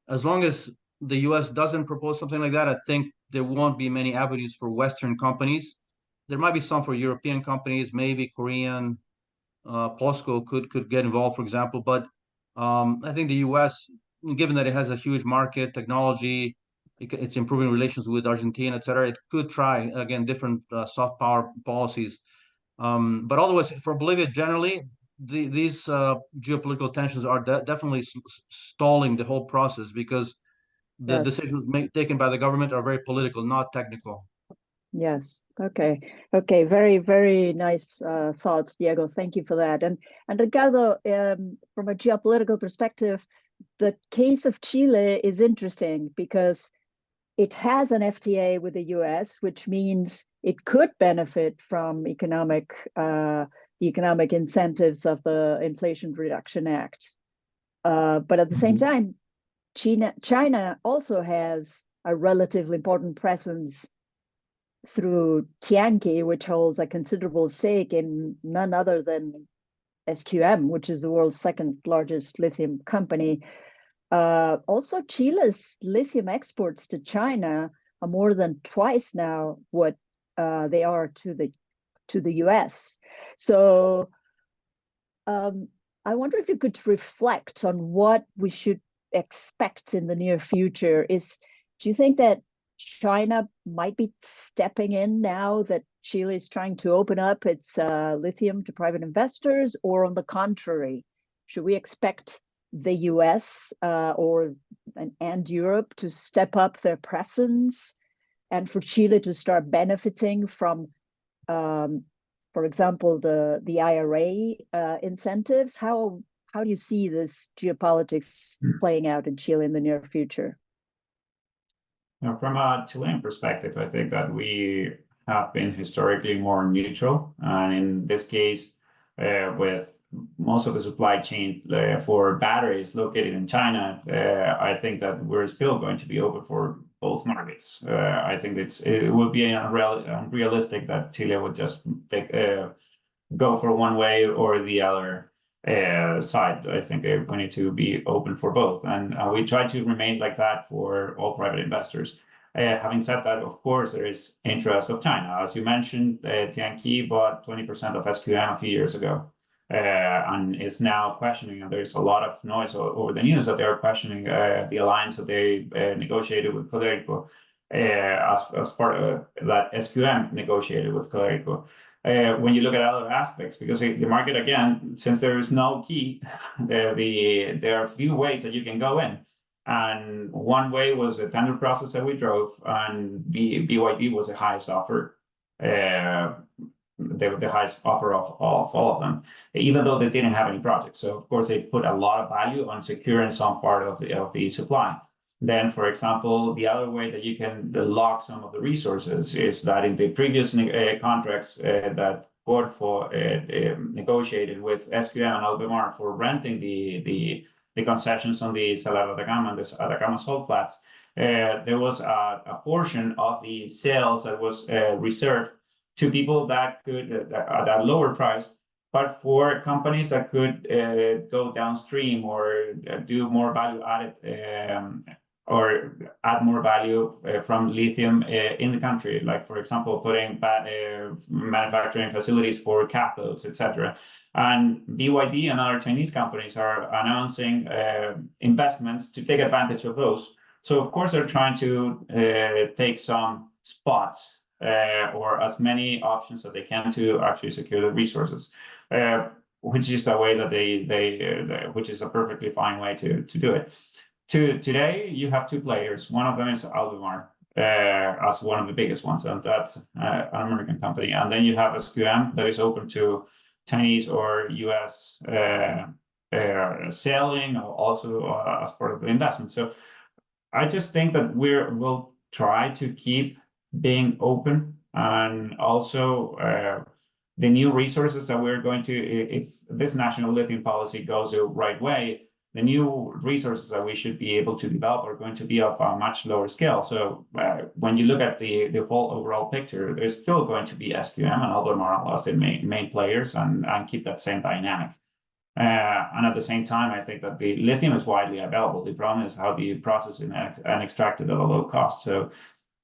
As long as the U.S. doesn't propose something like that, I think there won't be many avenues for Western companies. There might be some for European companies, maybe Korean. POSCO could get involved, for example, but I think the U.S., given that it has a huge market, technology, it's improving relations with Argentina, etc., it could try again different soft power policies. But otherwise, for Bolivia generally, these geopolitical tensions are definitely stalling the whole process, because the decisions taken by the government are very political, not technical. Yes. Okay. Very, very nice thoughts, Diego. Thank you for that. And Ricardo, from a geopolitical perspective, the case of Chile is interesting because it has an FTA with the US, which means it could benefit from economic incentives of the Inflation Reduction Act. But at the same time, China also has a relatively important presence through Tianqi, which holds a considerable stake in none other than SQM, which is the world's second largest lithium company. Also, Chile's lithium exports to China are more than twice now what they are to the US. So I wonder if you could reflect on what we should expect in the near future. Do you think that China might be stepping in now that Chile is trying to open up its lithium to private investors, or on the contrary, should we expect the US and Europe to step up their presence, and for Chile to start benefiting from, for example, the IRA incentives? How do you see this geopolitics playing out in Chile in the near future? Now, from a Chilean perspective, I think that we have been historically more neutral. And in this case, with most of the supply chain for batteries located in China, I think that we're still going to be open for both markets. I think it would be unrealistic that Chile would just go for one way or the other. side. I think we need to be open for both, and we try to remain like that for all private investors. Having said that, of course, there is interest of China. As you mentioned, Tianqi bought 20% of SQM a few years ago, and is now questioning, and there's a lot of noise over the news that they are questioning the alliance that they negotiated with Colérico, as part of that SQM negotiated with Colérico. When you look at other aspects, because the market, again, since there is no key, there are a few ways that you can go in. And one way was a tender process that we drove, and BYD was the highest offer, the highest offer of all of them, even though they didn't have any projects. So of course they put a lot of value on securing some part of the supply. Then, for example, the other way that you can lock some of the resources is that in the previous contracts that Corfo negotiated with SQM and Albemarle for renting the concessions on the Salar de Atacama and the Atacama salt flats, there was a portion of the sales that was reserved to people that could, at a lower price, but for companies that could go downstream or do more value added or add more value from lithium in the country, like, for example, putting manufacturing facilities for cathodes, etc. And BYD and other Chinese companies are announcing investments to take advantage of those. So, of course, they're trying to take some spots or as many options that they can to actually secure the resources, which is a way that which is a perfectly fine way to do it. Today, you have two players. One of them is Albemarle, as one of the biggest ones, and that's an American company. And then you have SQM that is open to Chinese or US selling, or also as part of the investment. So I just think that we'll try to keep being open, and also the new resources that we're going to, if this national lithium policy goes the right way, the new resources that we should be able to develop are going to be of a much lower scale. So when you look at the whole overall picture, there's still going to be SQM and Albemarle as the main players, and keep that same dynamic. And at the same time, I think that the lithium is widely available. The problem is how do you process it and extract it at a low cost. So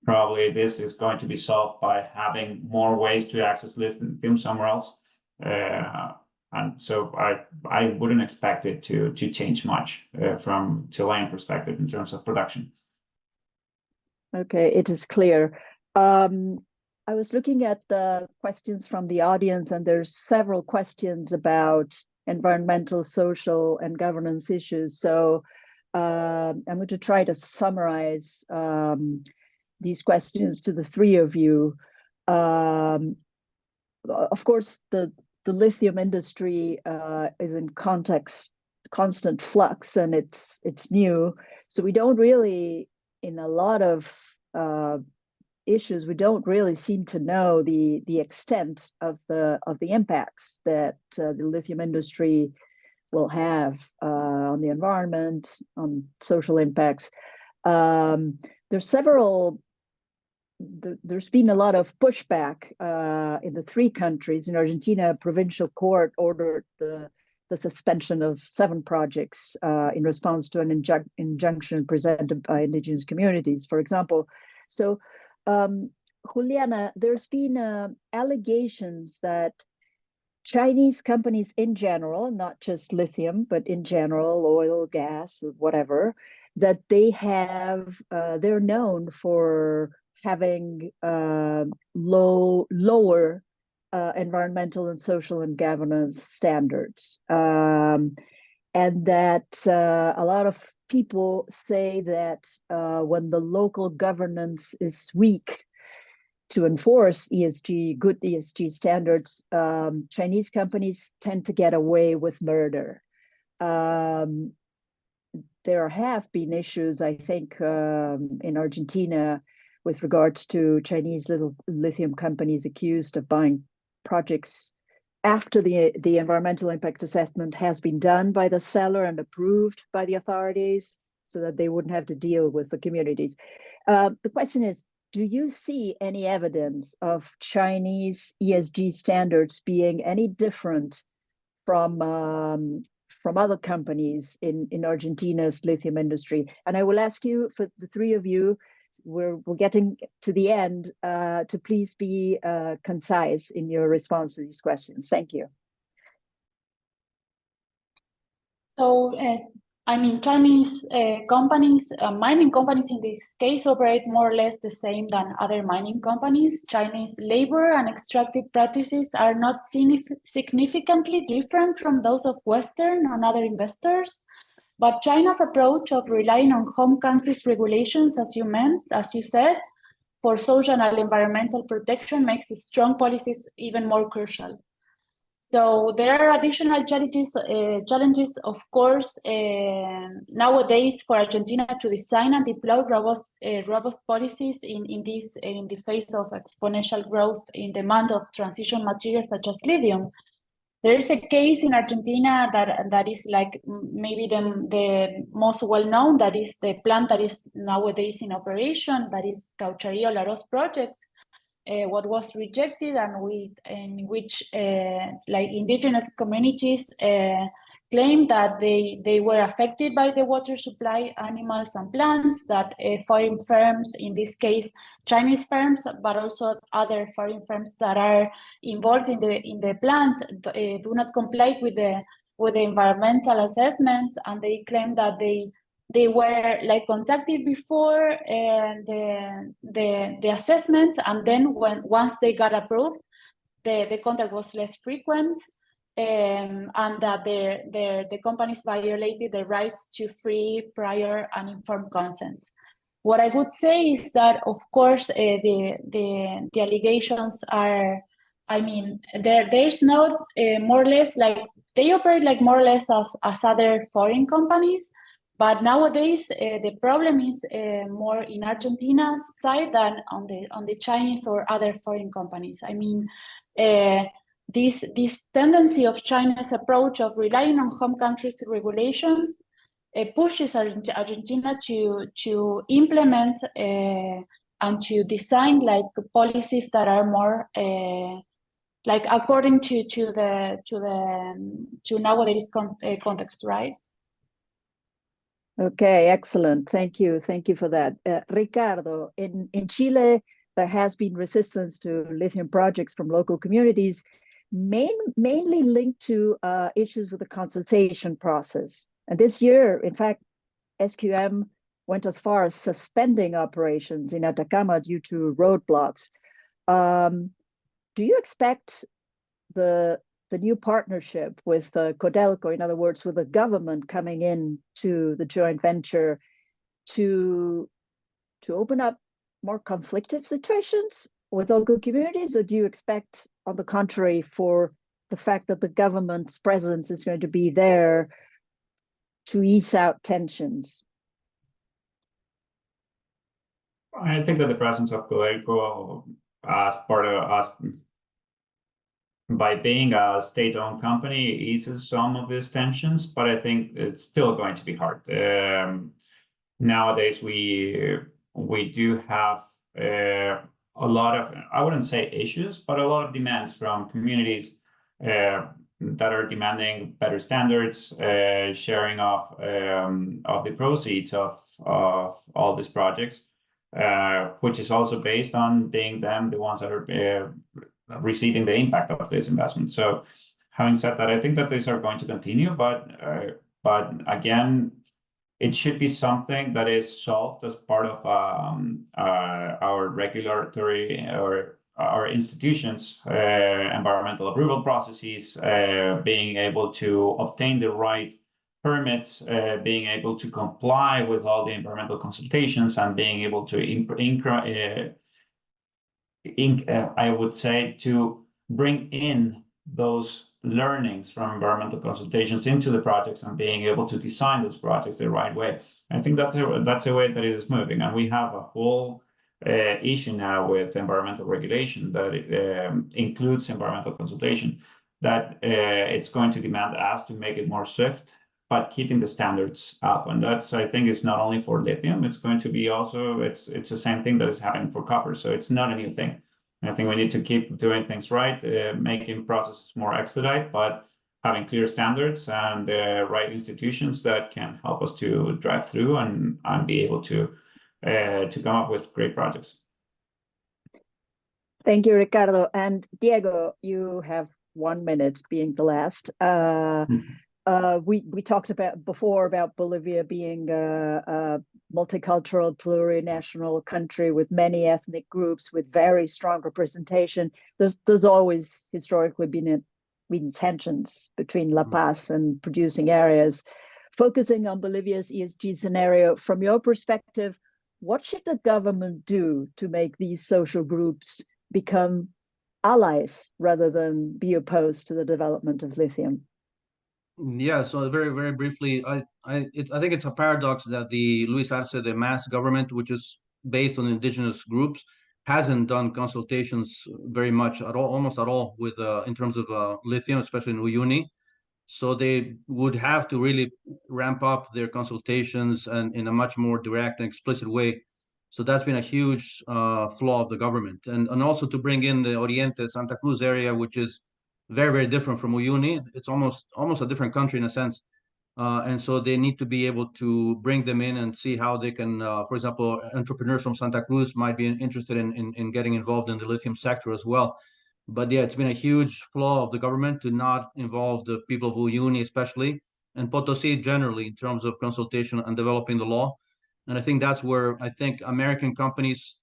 probably this is going to be solved by having more ways to access lithium somewhere else. And so I wouldn't expect it to change much from Chilean perspective in terms of production. Okay, it is clear. I was looking at the questions from the audience, and there's several questions about environmental, social, and governance issues. So I'm going to try to summarize these questions to the three of you. Of course, the lithium industry is in constant flux, and it's new. So we don't really, in a lot of issues, we don't really seem to know the extent of the impacts that the lithium industry will have on the environment, on social impacts. There's been a lot of pushback in the three countries. In Argentina, a provincial court ordered the suspension of 7 projects in response to an injunction presented by indigenous communities, for example. So, Juliana, there's been allegations that Chinese companies in general, not just lithium, but in general, oil, gas, whatever, that they're known for having lower environmental and social and governance standards. And that a lot of people say that when the local governance is weak to enforce good ESG standards, Chinese companies tend to get away with murder. There have been issues, I think, in Argentina with regards to Chinese lithium companies accused of buying projects after the environmental impact assessment has been done by the seller and approved by the authorities, so that they wouldn't have to deal with the communities. The question is, do you see any evidence of Chinese ESG standards being any different from other companies in Argentina's lithium industry. And I will ask you, for the three of you, we're getting to the end, to please be concise in your response to these questions. Thank you. So, I mean, Chinese companies, mining companies in this case, operate more or less the same than other mining companies. Chinese labor and extractive practices are not significantly different from those of Western and other investors. But China's approach of relying on home country's regulations, as you said, for social and environmental protection makes strong policies even more crucial. So there are additional challenges, of course, nowadays for Argentina to design and deploy robust policies in the face of exponential growth in demand of transition materials such as lithium. There is a case in Argentina that is like maybe the most well-known, that is the plant that is nowadays in operation, that is Caucharí-Olaroz project, what was rejected, and in which like indigenous communities claim that they were affected by the water supply, animals and plants, that foreign firms, in this case Chinese firms, but also other foreign firms that are involved in the plant, do not comply with the environmental assessment, and they claim that they were like contacted before the assessment, and then once they got approved, the contact was less frequent, and that the companies violated the rights to free, prior, and informed consent. What I would say is that, of course, the allegations are, I mean, there's not more or less like they operate like more or less as other foreign companies. But nowadays, the problem is more in Argentina's side than on the Chinese or other foreign companies. I mean, this tendency of China's approach of relying on home countries' regulations pushes Argentina to implement and to design like policies that are more like according to nowadays context, right? Okay, excellent. Thank you. Thank you for that. Ricardo, in Chile, there has been resistance to lithium projects from local communities, mainly linked to issues with the consultation process. And this year, in fact, SQM went as far as suspending operations in Atacama due to roadblocks. Do you expect the new partnership with Codelco, in other words, with the government coming in to the joint venture, to open up more conflictive situations with local communities? Or do you expect, on the contrary, for the fact that the government's presence is going to be there to ease out tensions? I think that the presence of Codelco as part of us, by being a state-owned company, eases some of these tensions, but I think it's still going to be hard. Nowadays, we do have a lot of, I wouldn't say issues, but a lot of demands from communities that are demanding better standards, sharing of the proceeds of all these projects, which is also based on being them the ones that are receiving the impact of this investment. So having said that, I think that these are going to continue, but again, it should be something that is solved as part of our regulatory or our institutions, environmental approval processes, being able to obtain the right permits, being able to comply with all the environmental consultations, and being able to I would say, to bring in those learnings from environmental consultations into the projects and being able to design those projects the right way. I think that's a way that it is moving, and we have a whole issue now with environmental regulation that includes environmental consultation, that it's going to demand us to make it more swift, but keeping the standards up. And that's, I think, it's not only for lithium, it's going to be also, it's the same thing that is happening for copper. So it's not a new thing. I think we need to keep doing things right, making processes more expedite, but having clear standards and the right institutions that can help us to drive through and be able to come up with great projects. Thank you, Ricardo. And Diego, you have 1 minute, being the last. We talked about before about Bolivia being a multicultural, plurinational country with many ethnic groups with very strong representation. There's always historically been tensions between La Paz and producing areas. Focusing on Bolivia's ESG scenario, from your perspective, what should the government do to make these social groups become allies rather than be opposed to the development of lithium? Yeah, so very, very briefly, I think it's a paradox that the Luis Arce, the mass government, which is based on indigenous groups, hasn't done consultations very much at all, almost at all, with in terms of lithium, especially in Uyuni. So they would have to really ramp up their consultations and in a much more direct and explicit way. So that's been a huge flaw of the government, and also to bring in the Oriente Santa Cruz area, which is very, very different from Uyuni. It's almost a different country in a sense. And so they need to be able to bring them in and see how they can, for example, entrepreneurs from Santa Cruz might be interested in getting involved in the lithium sector as well. But yeah, it's been a huge flaw of the government to not involve the people of Uyuni especially, and Potosi generally, in terms of consultation and developing the law. And I think that's where I think American companies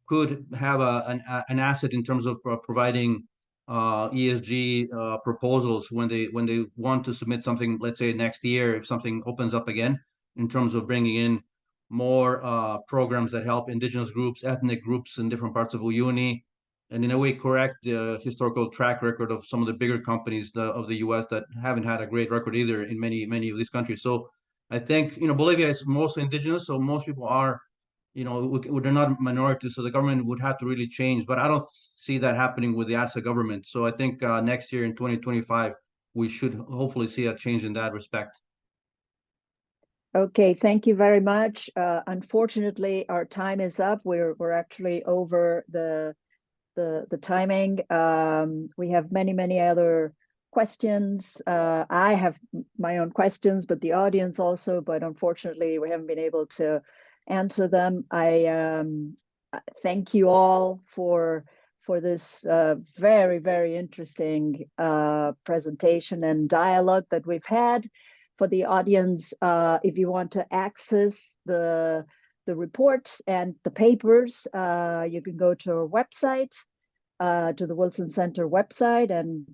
could have an asset in terms of providing ESG proposals when they want to submit something, let's say next year, if something opens up again, in terms of bringing in more programs that help indigenous groups, ethnic groups in different parts of Uyuni, and in a way correct the historical track record of some of the bigger companies of the US that haven't had a great record either in many of these countries. So I think, Bolivia is mostly indigenous, so most people are, they're not minorities, so the government would have to really change. But I don't see that happening with the Arce government. So I think next year in 2025, we should hopefully see a change in that respect. Okay, thank you very much. Unfortunately, our time is up. We're actually over the timing. We have many other questions. I have my own questions, but the audience also. But unfortunately, we haven't been able to answer them. I thank you all for this very interesting presentation and dialogue that we've had. For the audience, if you want to access the report and the papers, you can go to our website, to the Wilson Center website, and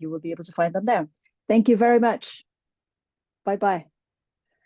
you will be able to find them there. Thank you very much. Bye-bye.